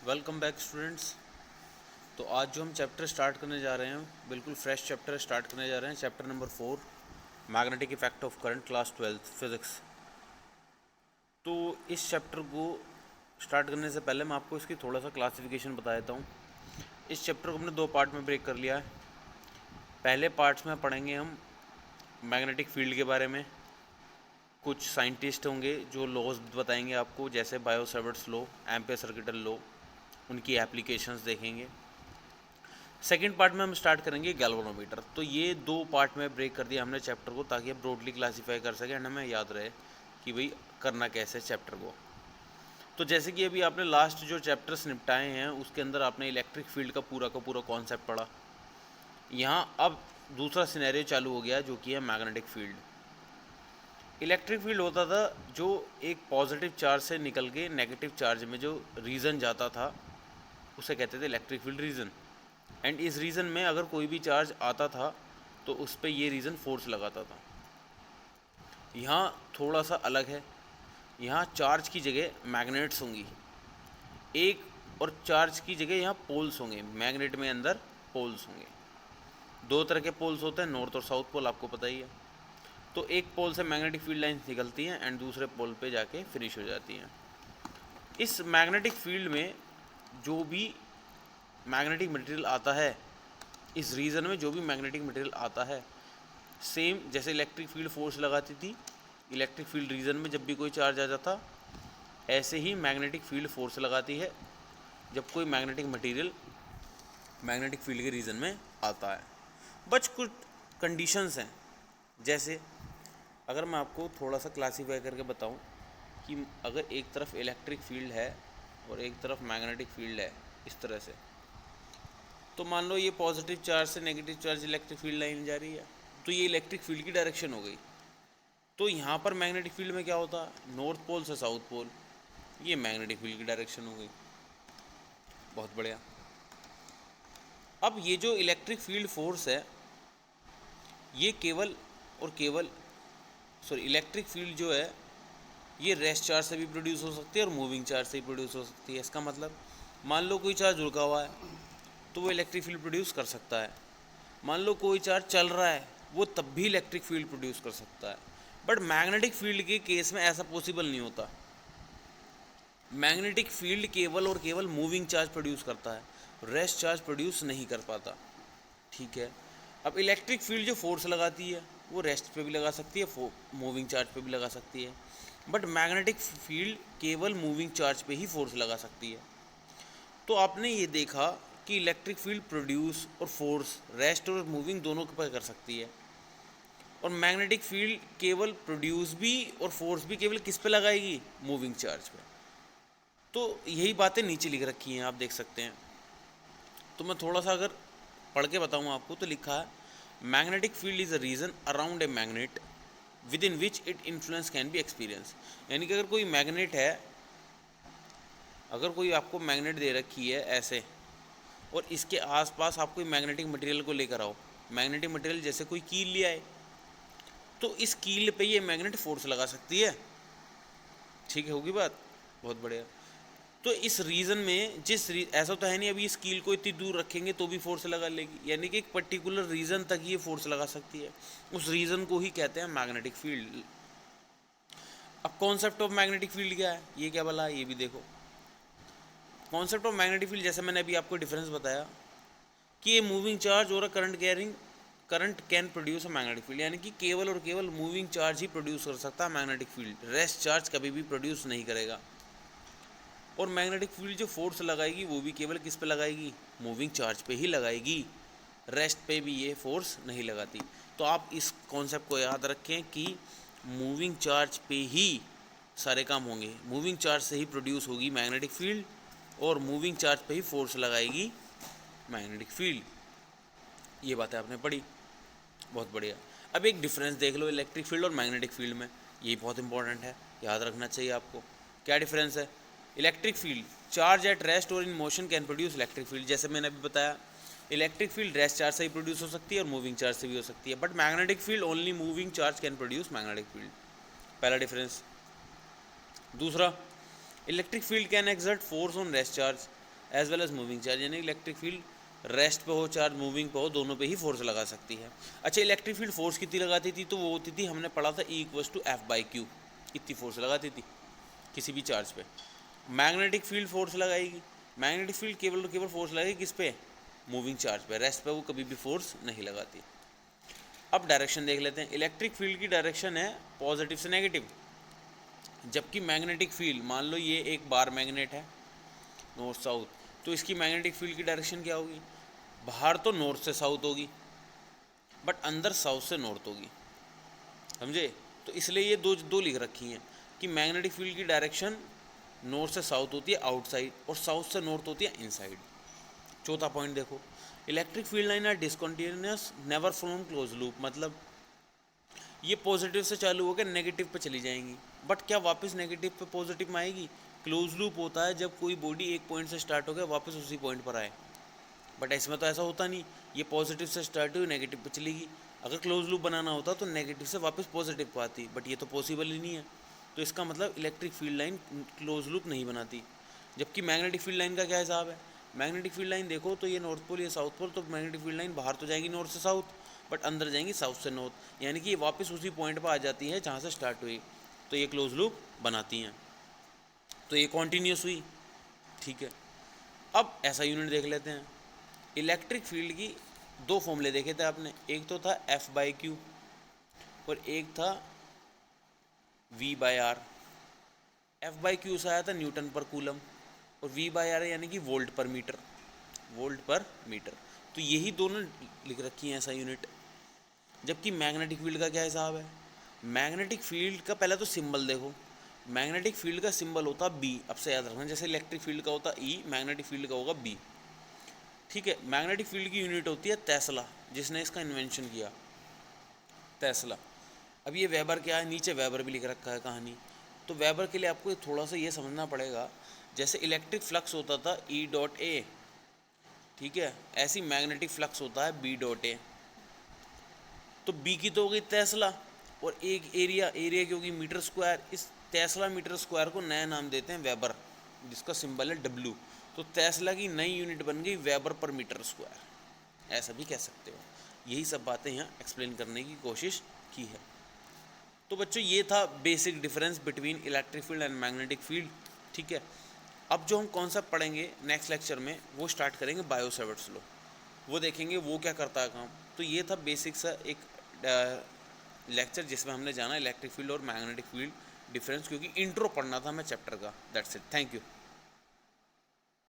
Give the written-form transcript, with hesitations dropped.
Welcome back students. तो आज जो हम चैप्टर स्टार्ट करने जा रहे हैं, बिल्कुल फ्रेश चैप्टर स्टार्ट करने जा रहे हैं। Chapter number 4, magnetic effect of current, class 12 physics. तो इस चैप्टर को स्टार्ट करने से पहले मैं आपको इसकी थोड़ा सा क्लासिफिकेशन बता देता हूँ। इस चैप्टर को हमने दो पार्ट में ब्रेक कर लिया है। पहले पार्ट्स में पढ़ेंगे हम मैग्नेटिक फील्ड के बारे में। कुछ साइंटिस्ट होंगे जो लॉज बताएंगे आपको, जैसे bio Savart's law, ampere circuital law, उनकी एप्लीकेशंस देखेंगे। सेकेंड पार्ट में हम स्टार्ट करेंगे गैल्वेनोमीटर। तो ये दो पार्ट में ब्रेक कर दिया हमने चैप्टर को, ताकि आप ब्रॉडली क्लासीफाई कर सकें एंड हमें याद रहे कि भाई करना कैसे चैप्टर को। तो जैसे कि अभी आपने लास्ट जो चैप्टर्स निपटाए हैं उसके अंदर आपने इलेक्ट्रिक फील्ड का पूरा कॉन्सेप्ट पढ़ा। यहाँ अब दूसरा सिनेरियो चालू हो गया जो कि है मैग्नेटिक फील्ड। इलेक्ट्रिक फील्ड होता था जो एक पॉजिटिव चार्ज से निकल के नेगेटिव चार्ज में जो रीजन जाता था उसे कहते थे इलेक्ट्रिक फील्ड रीजन। एंड इस रीजन में अगर कोई भी चार्ज आता था तो उस पर ये रीजन फोर्स लगाता था। यहाँ थोड़ा सा अलग है। यहाँ चार्ज की जगह मैग्नेट्स होंगी एक, और चार्ज की जगह यहाँ पोल्स होंगे। मैग्नेट में अंदर पोल्स होंगे। दो तरह के पोल्स होते हैं, नॉर्थ और साउथ पोल, आपको पता ही है। तो एक पोल से मैग्नेटिक फील्ड लाइन्स निकलती हैं एंड दूसरे पोल पे जाके फिनिश हो जाती हैं। इस मैग्नेटिक फील्ड में जो भी मैग्नेटिक मटेरियल आता है, इस रीजन में जो भी मैग्नेटिक मटेरियल आता है, सेम जैसे इलेक्ट्रिक फील्ड फोर्स लगाती थी इलेक्ट्रिक फील्ड रीजन में जब भी कोई चार्ज आ जाता, ऐसे ही मैग्नेटिक फील्ड फोर्स लगाती है जब कोई मैग्नेटिक मटेरियल मैग्नेटिक फील्ड के रीजन में आता है। बस कुछ कंडीशंस हैं। जैसे अगर मैं आपको थोड़ा सा क्लासीफाई करके बताऊं कि अगर एक तरफ इलेक्ट्रिक फील्ड है और एक तरफ मैग्नेटिक फील्ड है इस तरह से, तो मान लो ये पॉजिटिव चार्ज से negative charge electric field line जा रही है, तो ये इलेक्ट्रिक फील्ड की डायरेक्शन हो गई। तो यहाँ पर मैग्नेटिक फील्ड में क्या होता, नॉर्थ पोल से साउथ पोल, ये मैग्नेटिक फील्ड की डायरेक्शन हो गई। बहुत बढ़िया। अब ये जो इलेक्ट्रिक फील्ड फोर्स है ये केवल और केवल इलेक्ट्रिक फील्ड जो है ये रेस्ट चार्ज से भी प्रोड्यूस हो सकती है और मूविंग चार्ज से भी प्रोड्यूस हो सकती है। इसका मतलब मान लो कोई चार्ज रुका हुआ है तो वो इलेक्ट्रिक फील्ड प्रोड्यूस कर सकता है। मान लो कोई चार्ज चल रहा है वो तब भी इलेक्ट्रिक फील्ड प्रोड्यूस कर सकता है। बट मैग्नेटिक फील्ड के केस में ऐसा पॉसिबल नहीं होता। मैग्नेटिक फील्ड केवल और केवल मूविंग चार्ज प्रोड्यूस करता है, रेस्ट चार्ज प्रोड्यूस नहीं कर पाता। ठीक है। अब इलेक्ट्रिक फील्ड जो फोर्स लगाती है वो रेस्ट पे भी लगा सकती है, मूविंग चार्ज पे भी लगा सकती है। बट मैग्नेटिक फील्ड केवल मूविंग चार्ज पे ही फोर्स लगा सकती है। तो आपने ये देखा कि इलेक्ट्रिक फील्ड प्रोड्यूस और फोर्स रेस्ट और मूविंग दोनों पर कर सकती है, और मैग्नेटिक फील्ड केवल प्रोड्यूस भी और फोर्स भी केवल किस पे लगाएगी, मूविंग चार्ज पे। तो यही बातें नीचे लिख रखी हैं, आप देख सकते हैं। तो मैं थोड़ा सा अगर पढ़ के बताऊँ आपको, तो लिखा है magnetic field is a region around a magnet with in which it influence can be experience. यानी कि अगर कोई मैग्नेट है, अगर कोई आपको मैग्नेट दे रखी है ऐसे, और इसके आसपास आप कोई मैग्नेटिक मटेरियल को लेकर आओ, मैग्नेटिक मटेरियल जैसे कोई कील ले आए, तो इस कील पे ये मैग्नेट फोर्स लगा सकती है। ठीक है, होगी बात। बहुत बढ़िया। तो इस रीजन में ऐसा तो है नहीं अभी इस कील को इतनी दूर रखेंगे तो भी फोर्स लगा लेगी, यानी कि एक पर्टिकुलर रीजन तक ये फोर्स लगा सकती है। उस रीजन को ही कहते हैं मैग्नेटिक फील्ड। अब कॉन्सेप्ट ऑफ मैग्नेटिक फील्ड क्या है, ये क्या बोला ये भी देखो। कॉन्सेप्ट ऑफ मैग्नेटिक फील्ड, जैसे मैंने अभी आपको डिफरेंस बताया कि ये मूविंग चार्ज और current can produce a magnetic field, यानी कि केवल और केवल मूविंग चार्ज ही प्रोड्यूस कर सकता है मैग्नेटिक फील्ड, रेस्ट चार्ज कभी भी प्रोड्यूस नहीं करेगा। और मैग्नेटिक फील्ड जो फोर्स लगाएगी वो भी केवल किस पे लगाएगी, मूविंग चार्ज पे ही लगाएगी, रेस्ट पे भी ये फोर्स नहीं लगाती। तो आप इस कॉन्सेप्ट को याद रखें कि मूविंग चार्ज पे ही सारे काम होंगे, मूविंग चार्ज से ही प्रोड्यूस होगी मैग्नेटिक फील्ड, और मूविंग चार्ज पे ही फोर्स लगाएगी मैग्नेटिक फील्ड। ये बातें आपने पढ़ी, बहुत बढ़िया। अब एक डिफरेंस देख लो इलेक्ट्रिक फील्ड और मैग्नेटिक फील्ड में, ये बहुत इंपॉर्टेंट है, याद रखना चाहिए आपको। क्या डिफरेंस है? Electric field, charge at rest और in motion can produce electric field. जैसे मैंने अभी बताया, इलेक्ट्रिक फील्ड रेस्ट चार्ज से ही प्रोड्यूस हो सकती है और मूविंग चार्ज से भी हो सकती है, but magnetic field only moving charge can produce magnetic field. पहला डिफरेंस। दूसरा, electric field can exert force on rest charge, as well as moving charge, यानी इलेक्ट्रिक फील्ड रेस्ट पे हो चार्ज मूविंग पे हो दोनों पे ही फोर्स लगा सकती है। अच्छा, इलेक्ट्रिक फील्ड फोर्स कितनी लगाती थी, तो वो होती थी, हमने पढ़ा था E=F/Q, इतनी फोर्स लगाती थी किसी भी चार्ज पे। मैग्नेटिक फील्ड फोर्स लगाएगी, मैग्नेटिक फील्ड केवल फोर्स लगाएगी किस पे, मूविंग चार्ज पे, रेस्ट पे वो कभी भी फोर्स नहीं लगाती। अब डायरेक्शन देख लेते हैं। इलेक्ट्रिक फील्ड की डायरेक्शन है पॉजिटिव से नेगेटिव, जबकि मैग्नेटिक फील्ड, मान लो ये एक बार मैग्नेट है नॉर्थ साउथ, तो इसकी मैग्नेटिक फील्ड की डायरेक्शन क्या होगी, बाहर तो नॉर्थ से साउथ होगी बट अंदर साउथ से नॉर्थ होगी, समझे। तो इसलिए ये दो लिख रखी हैं कि मैग्नेटिक फील्ड की डायरेक्शन नॉर्थ से साउथ होती है आउटसाइड, और साउथ से नॉर्थ होती है इनसाइड। चौथा पॉइंट देखो, electric field line are discontinuous never from close loop, मतलब ये पॉजिटिव से चालू होकर नेगेटिव पे चली जाएंगी, बट क्या वापस नेगेटिव पे पॉजिटिव में आएगी। क्लोज लूप होता है जब कोई बॉडी एक पॉइंट से स्टार्ट हो गया वापस उसी पॉइंट पर आए, बट इसमें तो ऐसा होता नहीं, ये पॉजिटिव से स्टार्ट हुई नेगेटिव पे चलेगी। अगर क्लोज लूप बनाना होता तो नेगेटिव से वापस पॉजिटिव पे आती, बट ये तो पॉसिबल ही नहीं है। तो इसका मतलब electric field line close loop नहीं बनाती। जबकि मैग्नेटिक फील्ड लाइन का क्या हिसाब है, मैग्नेटिक फील्ड लाइन देखो तो ये नॉर्थ पोल, ये साउथ पोल, तो मैग्नेटिक फील्ड लाइन बाहर तो जाएगी नॉर्थ से साउथ, बट अंदर जाएंगी साउथ से नॉर्थ, यानी कि ये वापस उसी पॉइंट पर आ जाती है जहाँ से स्टार्ट हुई, तो ये क्लोज लूप बनाती हैं, तो ये कॉन्टीन्यूस हुई, ठीक है। अब ऐसा यूनिट देख लेते हैं। इलेक्ट्रिक फील्ड की दो फॉर्मूले देखे थे आपने, एक तो था F/Q और एक था V/R। F/Q से आया था न्यूटन पर कूलम, और V/R यानी कि वोल्ट पर मीटर, वोल्ट पर मीटर, तो यही दोनों लिख रखी हैं ऐसा यूनिट। जबकि मैग्नेटिक फील्ड का क्या हिसाब है, मैग्नेटिक फील्ड का पहले तो सिंबल देखो, मैग्नेटिक फील्ड का सिंबल होता है B, अब से याद रखना, जैसे इलेक्ट्रिक फील्ड का होता है E, मैग्नेटिक फील्ड का होगा B, ठीक है। मैग्नेटिक फील्ड की यूनिट होती है टेस्ला, जिसने इसका इन्वेंशन किया, टेस्ला। अब ये वेबर क्या है, नीचे वेबर भी लिख रखा है कहानी, तो वेबर के लिए आपको थोड़ा सा ये समझना पड़ेगा, जैसे इलेक्ट्रिक फ्लक्स होता था E.A, ठीक है, ऐसी मैग्नेटिक फ्लक्स होता है B.A। तो B की तो हो गई टेस्ला, और एक एरिया की होगी मीटर स्क्वायर, इस टेस्ला मीटर स्क्वायर को नया नाम देते हैं वेबर, जिसका सिंबल है W। तो टेस्ला की नई यूनिट बन गई वेबर पर मीटर स्क्वायर, ऐसा भी कह सकते हो। यही सब बातें यहाँ एक्सप्लेन करने की कोशिश की है। तो बच्चों ये था basic difference between electric field and magnetic field, ठीक है। अब जो हम कॉन्सेप्ट पढ़ेंगे नेक्स्ट लेक्चर में, वो स्टार्ट करेंगे बायो सेवर्ट्स लॉ, वो देखेंगे वो क्या करता है काम। तो ये था बेसिक सा एक लेक्चर जिसमें हमने जाना इलेक्ट्रिक फील्ड और मैग्नेटिक फील्ड डिफरेंस, क्योंकि इंट्रो पढ़ना था हमें चैप्टर का। That's it, thank you.